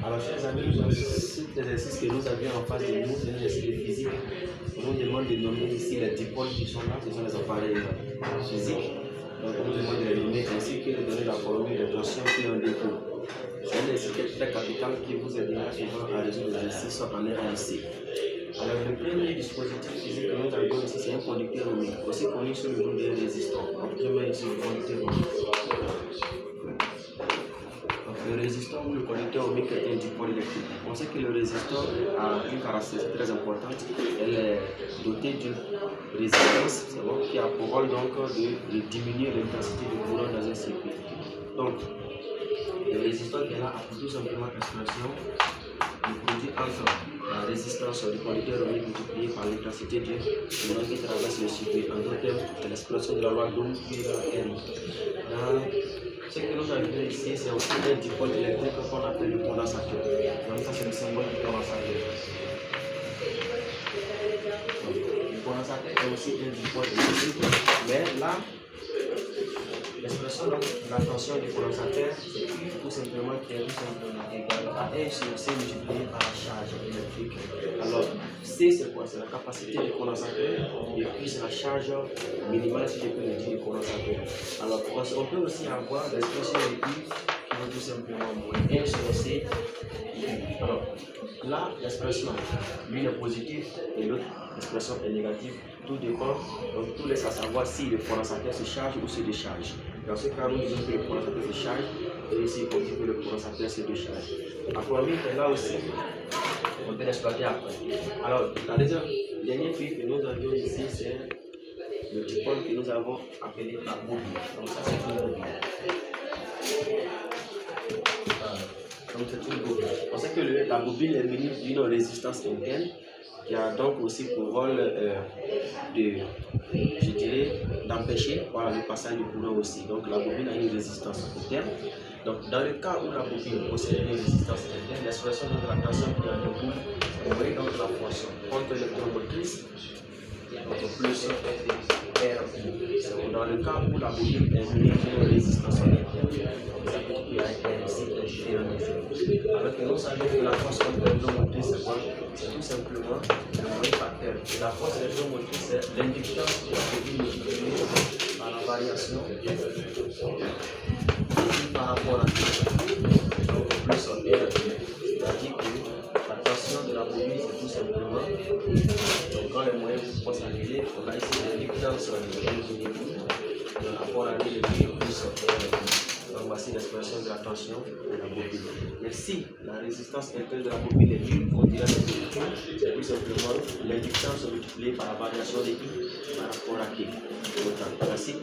Alors, chers amis, cet exercice que nous avions en face de nous, c'est un exercice de physique. On nous demande de nommer ici les dipoles qui sont là, ce sont les appareils physiques. Donc, on nous demande de les nommer ainsi que de donner la formule de tension qui en découle. C'est un exercice très capital qui vous aidera souvent à résoudre l'exercice en RNC. Alors, le premier dispositif physique que nous avons ici, c'est un conducteur ohmique, aussi connu sous le nom de résistant. Donc, je mets ici le conducteur ohmique. Le résistant ou le conducteur ohmique est un dipôle électrique. On sait que le résistant a une caractéristique très importante. Elle est dotée d'une résistance qui a pour rôle donc de diminuer l'intensité du courant dans un circuit. Donc, le résistant qui est là a tout simplement l'expression du produit entre la résistance du conducteur ohmique multipliée par l'intensité du courant qui traverse le circuit. En d'autres termes, c'est l'expression de la loi d'Ohm qui est N. Ce que nous avons ici, c'est aussi un dipôle électrique qu'on appelle le condensateur. Donc ça, c'est le symbole du condensateur. Le condensateur est aussi un dipôle électrique, mais là, l'expression de la tension du condensateur, c'est U tout simplement qui est tout simplement égal à 1 sur C multiplié par la charge électrique. Alors, C c'est quoi? C'est la capacité du condensateur, et puis c'est la charge minimale, si je peux le dire, du condensateur. Alors, on peut aussi avoir l'expression de U qui est tout simplement moins 1 sur C. Alors, là, l'expression, l'une est positive et l'autre l'expression est négative. Tout dépend, donc tout laisse à savoir si le condensateur se charge ou se décharge. Dans ce cas, nous disons que le condensateur se charge et ici, on dit que le condensateur se décharge. La formule est là aussi, on peut l'exploiter après. Alors, la dernière fille que nous avions ici, c'est le dipôle que nous avons appelé la bobine. Donc, ça, c'est une bobine. Donc, c'est une bobine. On sait que la bobine est munie d'une résistance interne qui a donc aussi pour rôle d'empêcher le passage du courant aussi. Donc la bobine a une résistance interne. Donc dans le cas où la bobine possède une résistance interne, l'expression de la tension qui en découle, vous voyez donc la fonction contre électromotrice, donc plus R. Dans le cas où la bobine est munie d'une résistance interne, ça veut dire qu'il y a un cycle de alors que nous savons que la force contre l'électromotrice, c'est tout simplement le moyen facteur. Et la force électromotrice, c'est l'inductance de la bobine multipliée par la variation par rapport à donc plus en R. C'est-à-dire que la tension de la bobine, c'est tout simplement, donc quand le moyen vous passe à l'élève, on a ici l'inductance de la bobine par rapport à l'élève plus en R. Donc voici l'expression de la tension de la bobine. Mais si la résistance interne de la bobine est nulle, on dira que c'est tout simplement l'inductance multipliée par la variation de I par rapport à K. Merci.